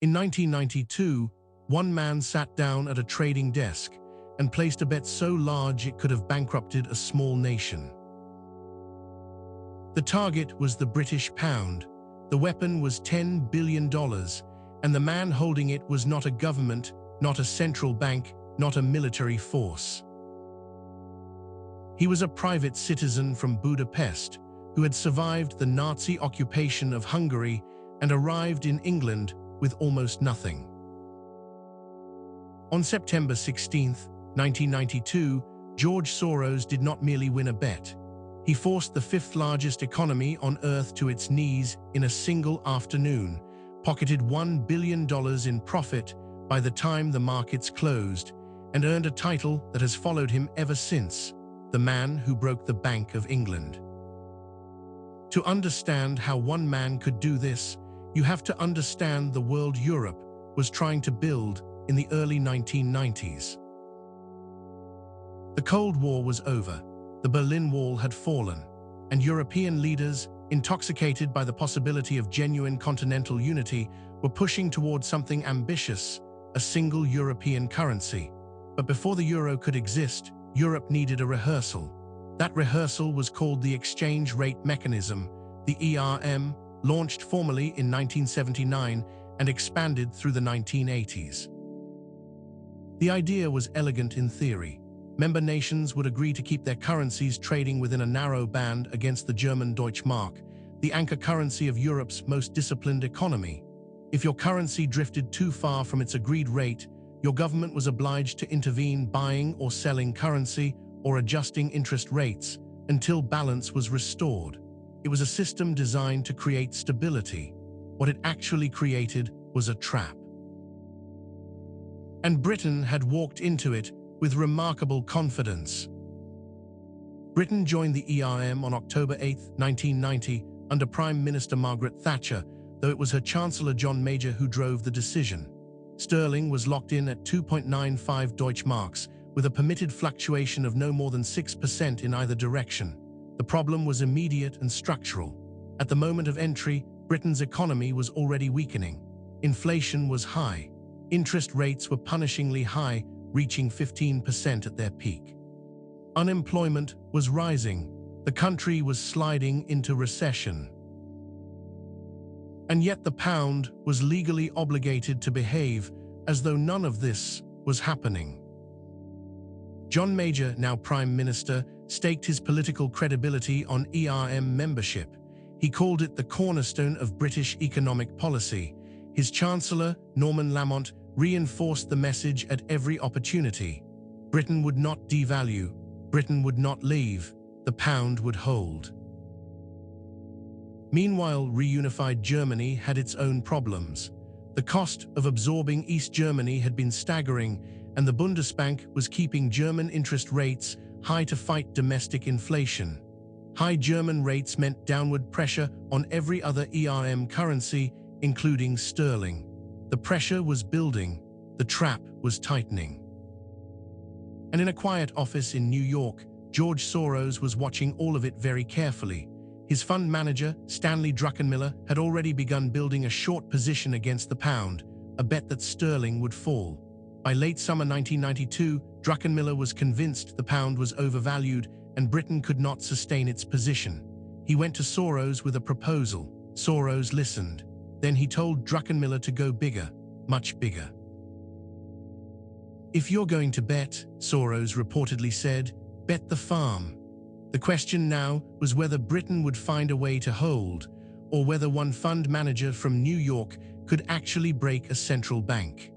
In 1992, one man sat down at a trading desk and placed a bet so large it could have bankrupted a small nation. The target was the British pound, the weapon was $10 billion, and the man holding it was not a government, not a central bank, not a military force. He was a private citizen from Budapest who had survived the Nazi occupation of Hungary and arrived in England with almost nothing. On September 16, 1992, George Soros did not merely win a bet. He forced the fifth largest economy on Earth to its knees in a single afternoon, pocketed $1 billion in profit by the time the markets closed, and earned a title that has followed him ever since: the man who broke the Bank of England. To understand how one man could do this, you have to understand the world Europe was trying to build in the early 1990s. The Cold War was over, the Berlin Wall had fallen, and European leaders, intoxicated by the possibility of genuine continental unity, were pushing toward something ambitious: a single European currency. But before the euro could exist, Europe needed a rehearsal. That rehearsal was called the Exchange Rate Mechanism, the ERM, launched formally in 1979 and expanded through the 1980s. The idea was elegant in theory. Member nations would agree to keep their currencies trading within a narrow band against the German Deutschmark, the anchor currency of Europe's most disciplined economy. If your currency drifted too far from its agreed rate, your government was obliged to intervene, buying or selling currency or adjusting interest rates until balance was restored. It was a system designed to create stability. What it actually created was a trap. And Britain had walked into it with remarkable confidence. Britain joined the ERM on October 8, 1990, under Prime Minister Margaret Thatcher, though it was her Chancellor John Major who drove the decision. Sterling was locked in at 2.95 Deutschmarks, with a permitted fluctuation of no more than 6% in either direction. The problem was immediate and structural. At the moment of entry, Britain's economy was already weakening. Inflation was high. Interest rates were punishingly high, reaching 15% at their peak. Unemployment was rising. The country was sliding into recession. And yet the pound was legally obligated to behave as though none of this was happening. John Major, now Prime Minister, staked his political credibility on ERM membership. He called it the cornerstone of British economic policy. His Chancellor, Norman Lamont, reinforced the message at every opportunity. Britain would not devalue. Britain would not leave. The pound would hold. Meanwhile, reunified Germany had its own problems. The cost of absorbing East Germany had been staggering, and the Bundesbank was keeping German interest rates high to fight domestic inflation. High German rates meant downward pressure on every other ERM currency, including sterling. The pressure was building. The trap was tightening. And in a quiet office in New York, George Soros was watching all of it very carefully. His fund manager, Stanley Druckenmiller, had already begun building a short position against the pound, a bet that sterling would fall. By late summer 1992, Druckenmiller was convinced the pound was overvalued and Britain could not sustain its position. He went to Soros with a proposal. Soros listened. Then he told Druckenmiller to go bigger, much bigger. "If you're going to bet," Soros reportedly said, "bet the farm." The question now was whether Britain would find a way to hold, or whether one fund manager from New York could actually break a central bank.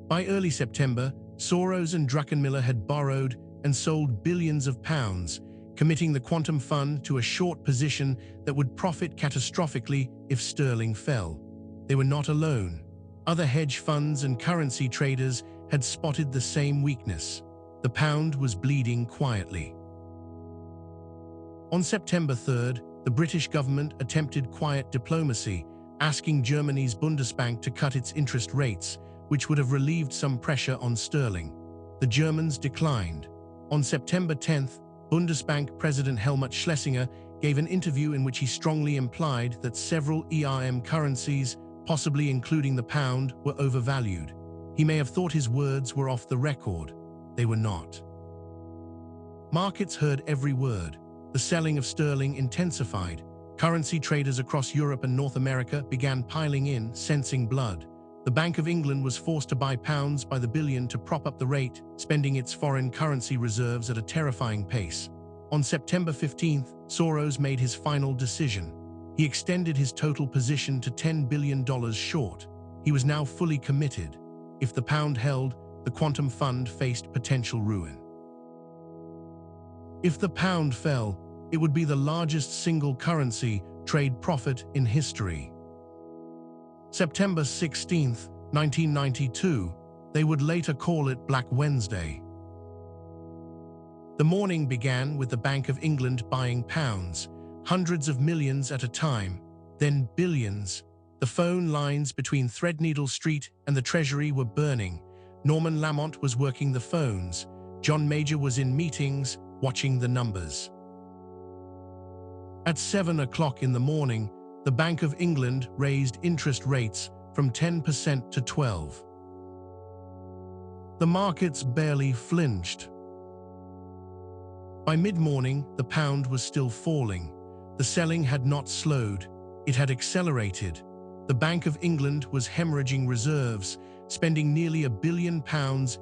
By early September, Soros and Druckenmiller had borrowed and sold billions of pounds, committing the quantum fund to a short position that would profit catastrophically if sterling fell. They were not alone. Other hedge funds and currency traders had spotted the same weakness. The pound was bleeding quietly. On September 3rd, the British government attempted quiet diplomacy, asking Germany's Bundesbank to cut its interest rates, which would have relieved some pressure on sterling. The Germans declined. On September 10th, Bundesbank President Helmut Schlesinger gave an interview in which he strongly implied that several ERM currencies possibly including the pound, were overvalued. He may have thought his words were off the record. They were not. Markets heard every word. The selling of sterling intensified. Currency traders across Europe and North America began piling in, sensing blood. The Bank of England was forced to buy pounds by the billion to prop up the rate, spending its foreign currency reserves at a terrifying pace. On September 15th, Soros made his final decision. He extended his total position to $10 billion short. He was now fully committed. If the pound held, the quantum fund faced potential ruin. If the pound fell, it would be the largest single currency trade profit in history. September 16, 1992, they would later call it Black Wednesday. The morning began with the Bank of England buying pounds, hundreds of millions at a time, then billions. The phone lines between Threadneedle Street and the Treasury were burning. Norman Lamont was working the phones. John Major was in meetings, watching the numbers. At 7 o'clock in the morning, the Bank of England raised interest rates from 10% to 12%. The markets barely flinched. By mid-morning, the pound was still falling. The selling had not slowed, it had accelerated. The Bank of England was hemorrhaging reserves, spending nearly £1 billion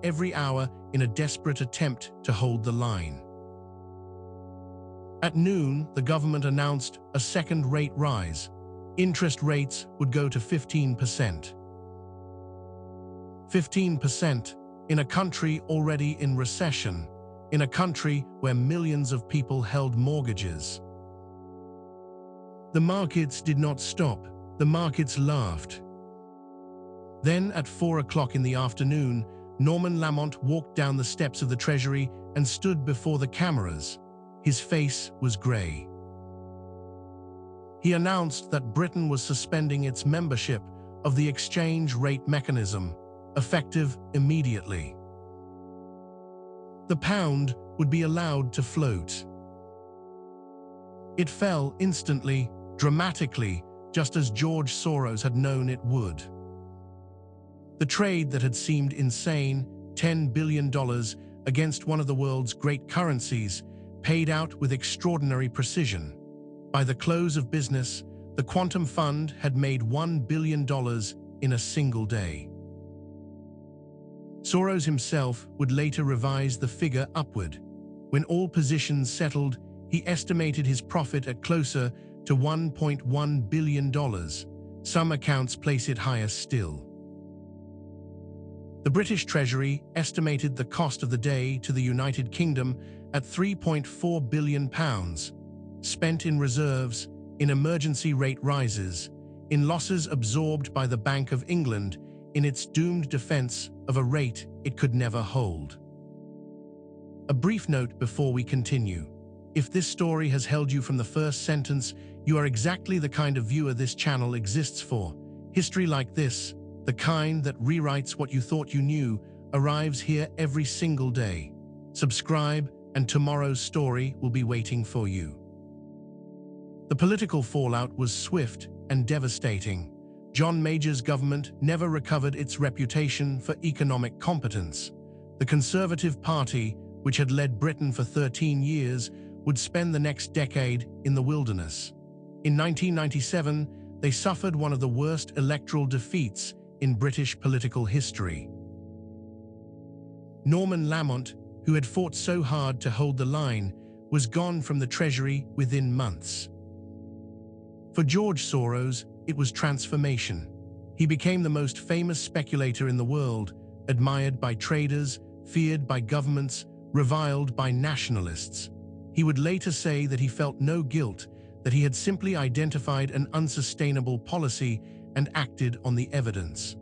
every hour in a desperate attempt to hold the line. At noon, the government announced a second rate rise. Interest rates would go to 15%. 15% in a country already in recession, in a country where millions of people held mortgages. The markets did not stop. The markets laughed. Then, at 4 o'clock in the afternoon, Norman Lamont walked down the steps of the Treasury and stood before the cameras. His face was grey. He announced that Britain was suspending its membership of the exchange rate mechanism, effective immediately. The pound would be allowed to float. It fell instantly, dramatically, just as George Soros had known it would. The trade that had seemed insane, $10 billion against one of the world's great currencies, paid out with extraordinary precision. By the close of business, the quantum fund had made $1 billion in a single day. Soros himself would later revise the figure upward. When all positions settled, he estimated his profit at closer to $1.1 billion. Some accounts place it higher still. The British Treasury estimated the cost of the day to the United Kingdom at £3.4 billion, spent in reserves, in emergency rate rises, in losses absorbed by the Bank of England, in its doomed defense of a rate it could never hold. A brief note before we continue. If this story has held you from the first sentence, you are exactly the kind of viewer this channel exists for. History like this, the kind that rewrites what you thought you knew, arrives here every single day. Subscribe, and tomorrow's story will be waiting for you. The political fallout was swift and devastating. John Major's government never recovered its reputation for economic competence. The Conservative Party, which had led Britain for 13 years, would spend the next decade in the wilderness. In 1997, they suffered one of the worst electoral defeats in British political history. Norman Lamont, who had fought so hard to hold the line, was gone from the Treasury within months. For George Soros, it was transformation. He became the most famous speculator in the world, admired by traders, feared by governments, reviled by nationalists. He would later say that he felt no guilt, that he had simply identified an unsustainable policy and acted on the evidence.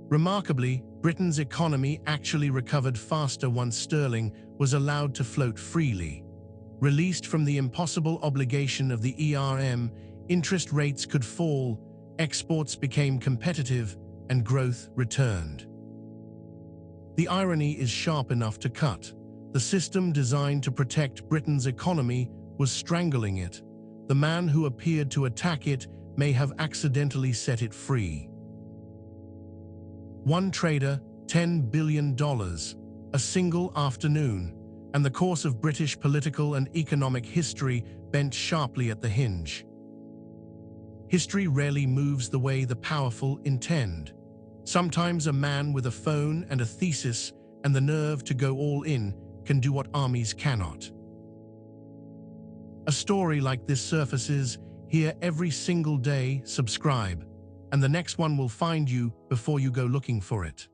Remarkably, Britain's economy actually recovered faster once sterling was allowed to float freely. Released from the impossible obligation of the ERM, interest rates could fall, exports became competitive, and growth returned. The irony is sharp enough to cut. The system designed to protect Britain's economy was strangling it. The man who appeared to attack it may have accidentally set it free. One trader, $10 billion, a single afternoon, and the course of British political and economic history bent sharply at the hinge. History rarely moves the way the powerful intend. Sometimes a man with a phone and a thesis and the nerve to go all in can do what armies cannot. A story like this surfaces here every single day. Subscribe, and the next one will find you before you go looking for it.